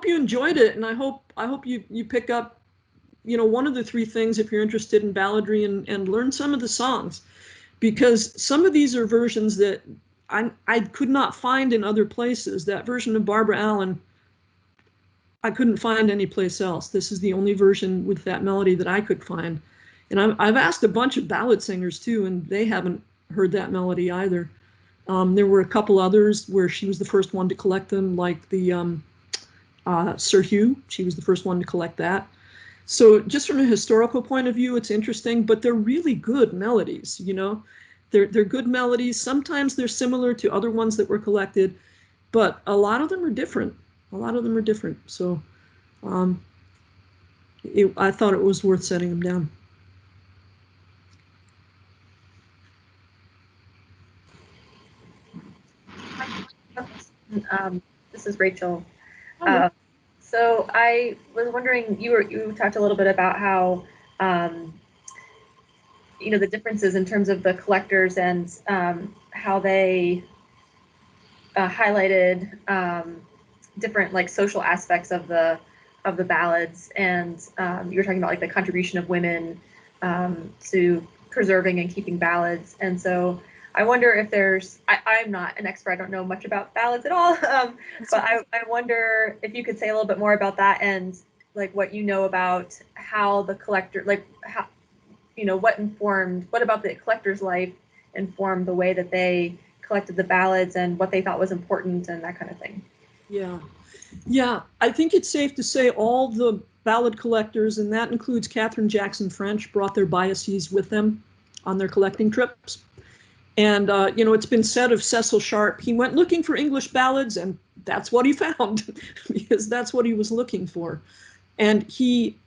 you enjoyed it, and I hope you pick up, you know, one of the three things if you're interested in balladry and learn some of the songs, because some of these are versions that I could not find in other places. That version of Barbara Allen, I couldn't find anyplace else. This is the only version with that melody that I could find. And I've asked a bunch of ballad singers too, and they haven't heard that melody either. There were a couple others where she was the first one to collect them, like the Sir Hugh. She was the first one to collect that. So just from a historical point of view, it's interesting, but they're really good melodies, you know. They're good melodies. Sometimes they're similar to other ones that were collected, but a lot of them are different. So I thought it was worth setting them down. This is Rachel. So I was wondering, you talked a little bit about how you know, the differences in terms of the collectors and how they highlighted different like social aspects of the ballads, and you were talking about like the contribution of women to preserving and keeping ballads. And so I wonder if there's, I'm not an expert, I don't know much about ballads at all, but I wonder if you could say a little bit more about that and like what you know about how the collector, like how, you know, what about the collector's life informed the way that they collected the ballads and what they thought was important and that kind of thing. Yeah. Yeah, I think it's safe to say all the ballad collectors, and that includes Katherine Jackson French, brought their biases with them on their collecting trips. And, you know, it's been said of Cecil Sharp, he went looking for English ballads, and that's what he found, because that's what he was looking for. And he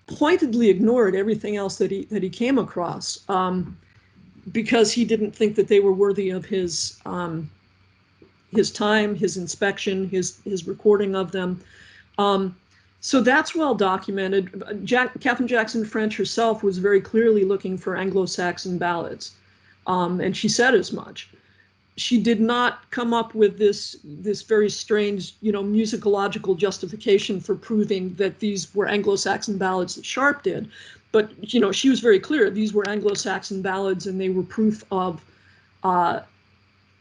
pointedly ignored everything else that he came across, because he didn't think that they were worthy of his time, his inspection, his recording of them. So that's well documented. Katherine Jackson French herself was very clearly looking for Anglo-Saxon ballads, and she said as much. She did not come up with this very strange, you know, musicological justification for proving that these were Anglo-Saxon ballads that Sharp did. But, you know, she was very clear these were Anglo-Saxon ballads, and they were proof of,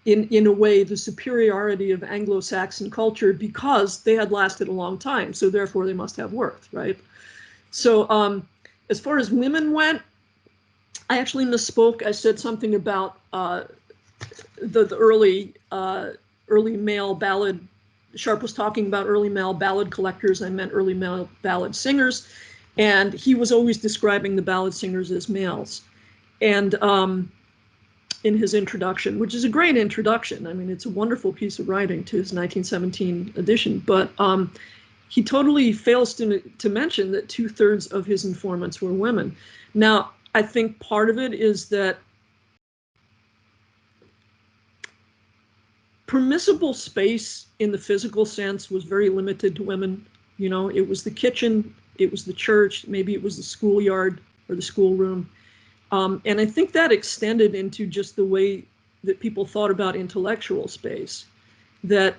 in a way, the superiority of Anglo-Saxon culture because they had lasted a long time. So therefore, they must have worked, right? So as far as women went, I actually misspoke. I said something about the early male ballad. Sharp was talking about early male ballad collectors. I meant early male ballad singers, and he was always describing the ballad singers as males. And in his introduction, which is a great introduction. I mean, it's a wonderful piece of writing to his 1917 edition, but he totally fails to mention that 2/3 of his informants were women. Now, I think part of it is that permissible space in the physical sense was very limited to women. You know, it was the kitchen, it was the church, maybe it was the schoolyard or the schoolroom. And I think that extended into just the way that people thought about intellectual space. That,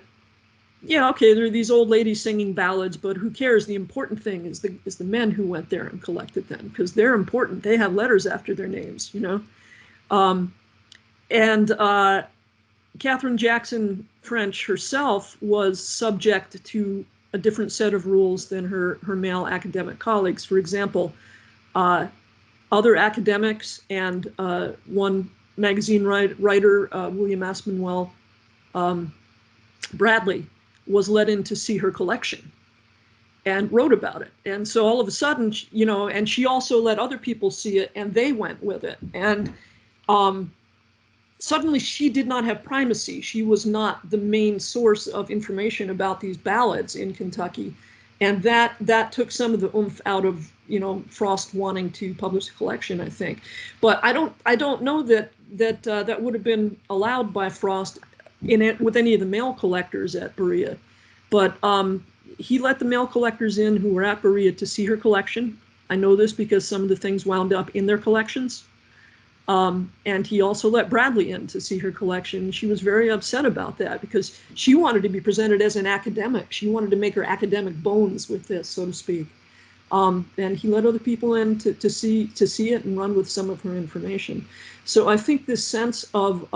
yeah, okay, there are these old ladies singing ballads, but who cares? The important thing is the men who went there and collected them, because they're important. They have letters after their names, you know. Katherine Jackson French herself was subject to a different set of rules than her male academic colleagues. For example, other academics and one magazine writer, William Aspinwall Bradley, was let in to see her collection and wrote about it. And so all of a sudden, you know, and she also let other people see it, and they went with it. And suddenly she did not have primacy. She was not the main source of information about these ballads in Kentucky. And that took some of the oomph out of, you know, Frost wanting to publish a collection, I think. But I don't know that that would have been allowed by Frost in it with any of the male collectors at Berea. But he let the male collectors in who were at Berea to see her collection. I know this because some of the things wound up in their collections. And he also let Bradley in to see her collection. She was very upset about that because she wanted to be presented as an academic. She wanted to make her academic bones with this, so to speak. And he let other people in to see it and run with some of her information. So I think this sense of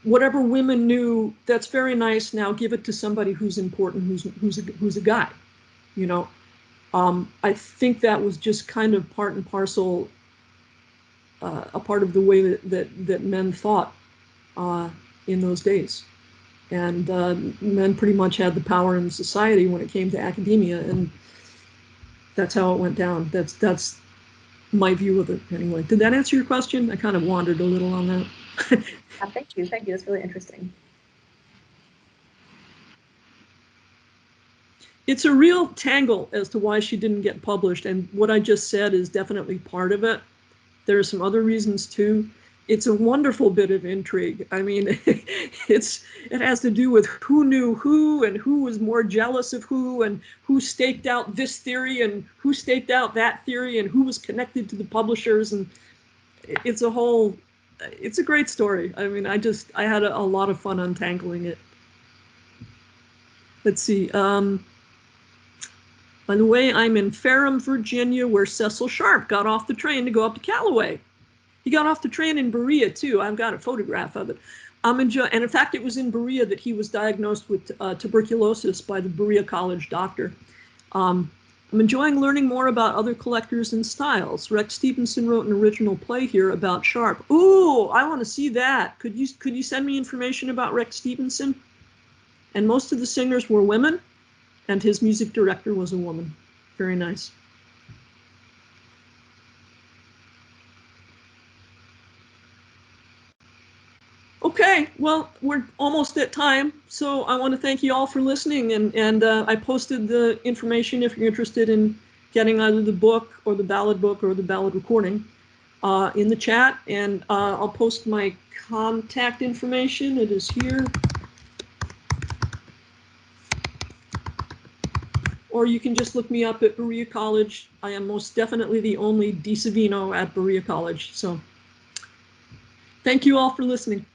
whatever women knew, that's very nice. Now give it to somebody who's important, who's a guy, you know. I think that was just kind of part and parcel. A part of the way that men thought in those days. And men pretty much had the power in society when it came to academia, and that's how it went down. That's my view of it anyway. Did that answer your question? I kind of wandered a little on that. Yeah, thank you. That's really interesting. It's a real tangle as to why she didn't get published, and what I just said is definitely part of it. There are some other reasons too. It's a wonderful bit of intrigue. I mean, it has to do with who knew who and who was more jealous of who and who staked out this theory and who staked out that theory and who was connected to the publishers. And it's a great story. I mean, I had a lot of fun untangling it. Let's see. By the way, I'm in Ferrum, Virginia, where Cecil Sharp got off the train to go up to Callaway. He got off the train in Berea, too. I've got a photograph of it. And in fact, it was in Berea that he was diagnosed with tuberculosis by the Berea College doctor. I'm enjoying learning more about other collectors and styles. Rex Stevenson wrote an original play here about Sharp. Ooh, I want to see that. Could you send me information about Rex Stevenson? And most of the singers were women, and his music director was a woman. Very nice. Okay, well, we're almost at time, so I want to thank you all for listening, and I posted the information if you're interested in getting either the book or the ballad book or the ballad recording in the chat, and I'll post my contact information. It is here. Or you can just look me up at Berea College. I am most definitely the only DiSavino at Berea College, so thank you all for listening.